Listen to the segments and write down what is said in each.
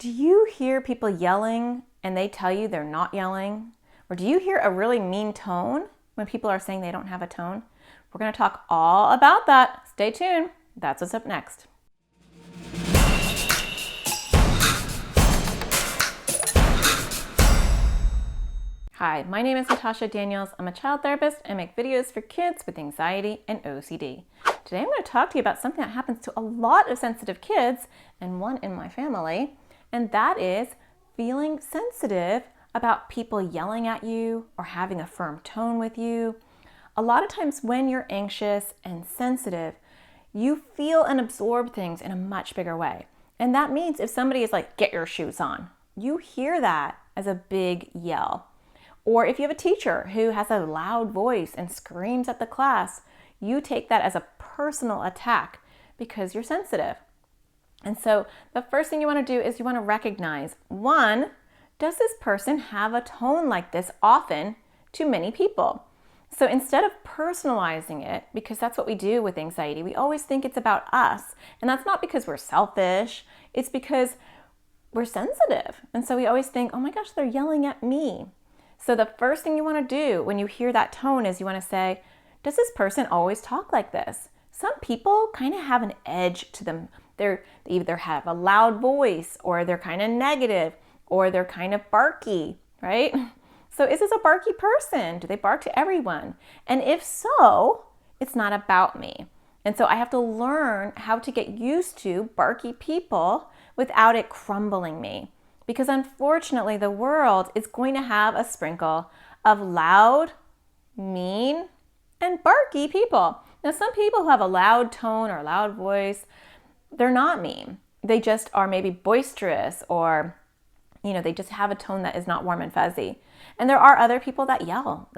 do you hear people yelling and they tell you they're not yelling? Or do you hear a really mean tone when people are saying they don't have a tone? We're going to talk all about that. Stay tuned. That's what's up next. Hi, my name is Natasha Daniels. I'm a child therapist and make videos for kids with anxiety and OCD. Today I'm going to talk to you about something that happens to a lot of sensitive kids and one in my family, and that is feeling sensitive about people yelling at you or having a firm tone with you. A lot of times when you're anxious and sensitive, you feel and absorb things in a much bigger way. And that means if somebody is like, get your shoes on, you hear that as a big yell. Or if you have a teacher who has a loud voice and screams at the class, you take that as a personal attack because you're sensitive. And so the first thing you want to do is you want to recognize, one, does this person have a tone like this often to many people? So instead of personalizing it, because that's what we do with anxiety, we always think it's about us. And that's not because we're selfish, it's because we're sensitive. And so we always think, oh my gosh, they're yelling at me. So the first thing you want to do when you hear that tone is you want to say, does this person always talk like this? Some people kind of have an edge to them. They either have a loud voice, or they're kind of negative, or they're kind of barky, right? So is this a barky person? Do they bark to everyone? And if so, it's not about me. And so I have to learn how to get used to barky people without it crumbling me. Because unfortunately, the world is going to have a sprinkle of loud, mean, and barky people. Now, some people who have a loud tone or loud voice, they're not mean. They just are maybe boisterous, or, they just have a tone that is not warm and fuzzy. And there are other people that yell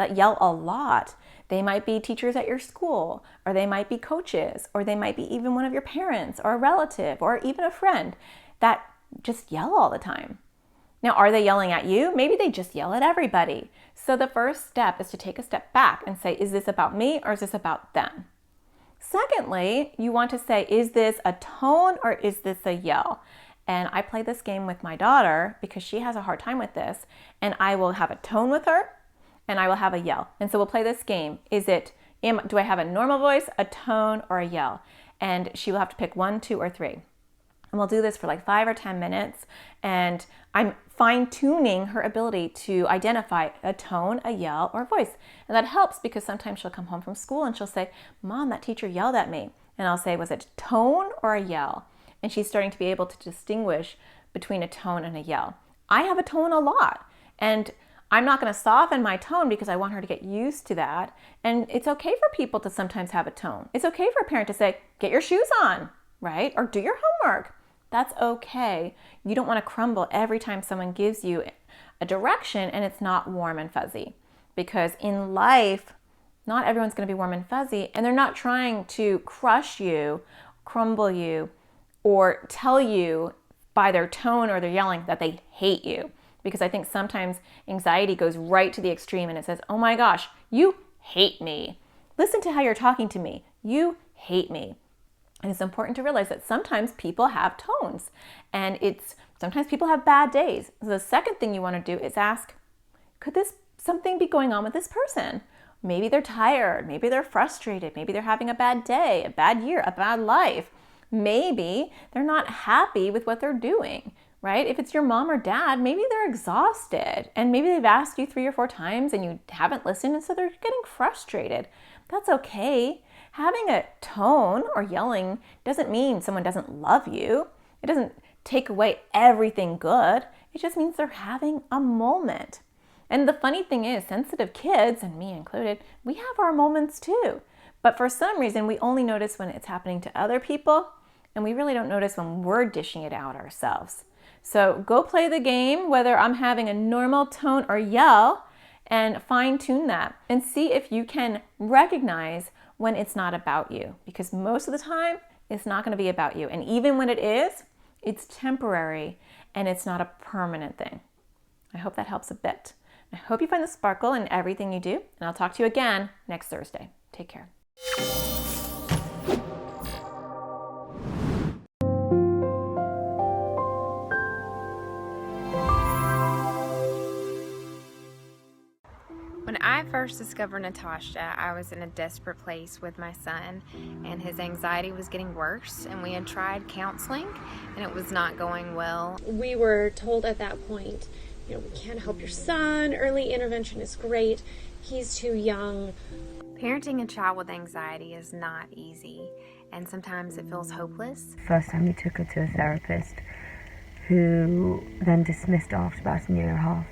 a lot. They might be teachers at your school, or they might be coaches, or they might be even one of your parents, or a relative, or even a friend that just yell all the time. Now, are they yelling at you? Maybe they just yell at everybody. So the first step is to take a step back and say, is this about me or is this about them? Secondly, you want to say, is this a tone or is this a yell? And I play this game with my daughter because she has a hard time with this. And I will have a tone with her and I will have a yell. And so we'll play this game. Do I have a normal voice, a tone, or a yell? And she will have to pick 1, 2, or 3. And we'll do this for like 5 or 10 minutes. And I'm fine-tuning her ability to identify a tone, a yell, or a voice. And that helps because sometimes she'll come home from school and she'll say, Mom, that teacher yelled at me. And I'll say, was it a tone or a yell? And she's starting to be able to distinguish between a tone and a yell. I have a tone a lot. And I'm not going to soften my tone because I want her to get used to that. And it's okay for people to sometimes have a tone. It's okay for a parent to say, get your shoes on, right? Or do your homework. That's okay. You don't want to crumble every time someone gives you a direction and it's not warm and fuzzy. Because in life, not everyone's going to be warm and fuzzy, and they're not trying to crush you, crumble you, or tell you by their tone or their yelling that they hate you. Because I think sometimes anxiety goes right to the extreme and it says, oh my gosh, you hate me. Listen to how you're talking to me. You hate me. And it's important to realize that sometimes people have tones, and sometimes people have bad days. So the second thing you want to do is ask, could something be going on with this person? Maybe they're tired, maybe they're frustrated, maybe they're having a bad day, a bad year, a bad life. Maybe they're not happy with what they're doing, right? If it's your mom or dad, maybe they're exhausted, and maybe they've asked you 3 or 4 times and you haven't listened, and so they're getting frustrated. That's okay. Having a tone or yelling doesn't mean someone doesn't love you. It doesn't take away everything good. It just means they're having a moment. And the funny thing is, sensitive kids, and me included, we have our moments too. But for some reason, we only notice when it's happening to other people, and we really don't notice when we're dishing it out ourselves. So go play the game, whether I'm having a normal tone or yell, and fine-tune that and see if you can recognize when it's not about you, because most of the time it's not going to be about you. And even when it is, it's temporary and it's not a permanent thing. I hope that helps a bit. I hope you find the sparkle in everything you do, and I'll talk to you again next Thursday. Take care. When I first discovered Natasha, I was in a desperate place with my son, and his anxiety was getting worse, and we had tried counseling, and it was not going well. We were told at that point, we can't help your son. Early intervention is great. He's too young. Parenting a child with anxiety is not easy, and sometimes it feels hopeless. First time we took her to a therapist who then dismissed her after about a year and a half,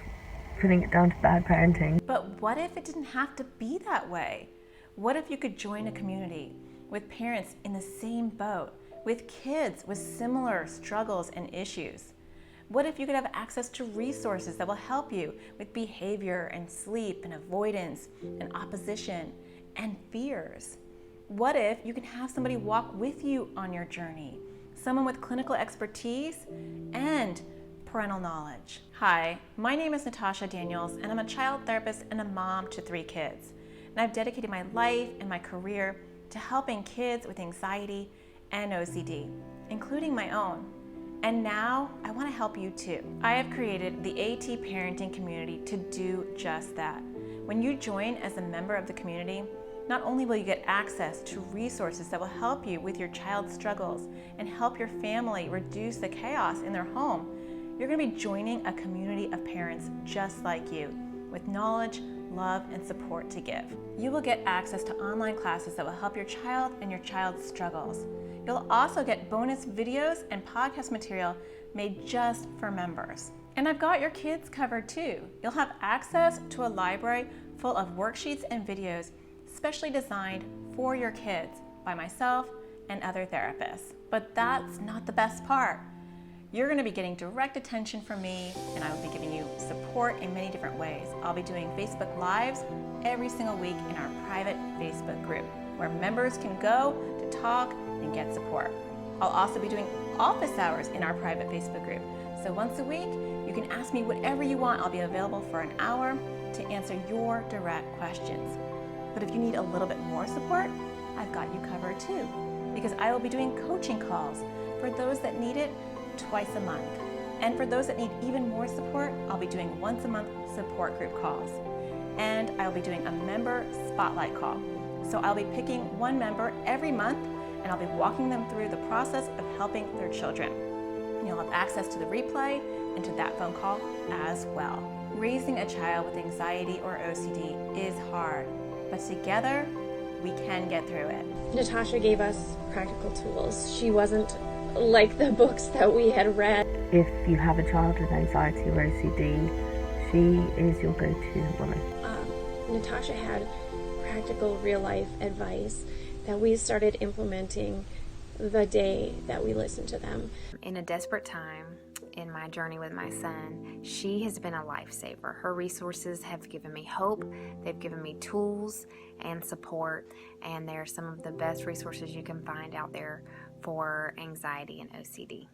putting it down to bad parenting. But what if it didn't have to be that way? What if you could join a community with parents in the same boat, with kids with similar struggles and issues? What if you could have access to resources that will help you with behavior and sleep and avoidance and opposition and fears? What if you can have somebody walk with you on your journey? Someone with clinical expertise and parental knowledge. Hi, my name is Natasha Daniels, and I'm a child therapist and a mom to 3 kids. And I've dedicated my life and my career to helping kids with anxiety and OCD, including my own. And now I want to help you too. I have created the AT Parenting community to do just that. When you join as a member of the community, not only will you get access to resources that will help you with your child's struggles and help your family reduce the chaos in their home, you're going to be joining a community of parents just like you, with knowledge, love, and support to give. You will get access to online classes that will help your child and your child's struggles. You'll also get bonus videos and podcast material made just for members. And I've got your kids covered too. You'll have access to a library full of worksheets and videos specially designed for your kids by myself and other therapists. But that's not the best part. You're going to be getting direct attention from me, and I will be giving you support in many different ways. I'll be doing Facebook Lives every single week in our private Facebook group, where members can go to talk and get support. I'll also be doing office hours in our private Facebook group. So once a week, you can ask me whatever you want. I'll be available for an hour to answer your direct questions. But if you need a little bit more support, I've got you covered too, because I will be doing coaching calls for those that need it twice a month. And for those that need even more support, I'll be doing once a month support group calls. And I'll be doing a member spotlight call. So I'll be picking one member every month, and I'll be walking them through the process of helping their children. And you'll have access to the replay and to that phone call as well. Raising a child with anxiety or OCD is hard, but together we can get through it. Natasha gave us practical tools. She wasn't like the books that we had read. If you have a child with anxiety or OCD, she is your go-to woman. Natasha had practical real-life advice that we started implementing the day that we listened to them. In a desperate time in my journey with my son, she has been a lifesaver. Her resources have given me hope, they've given me tools and support, and they're some of the best resources you can find out there for anxiety and OCD.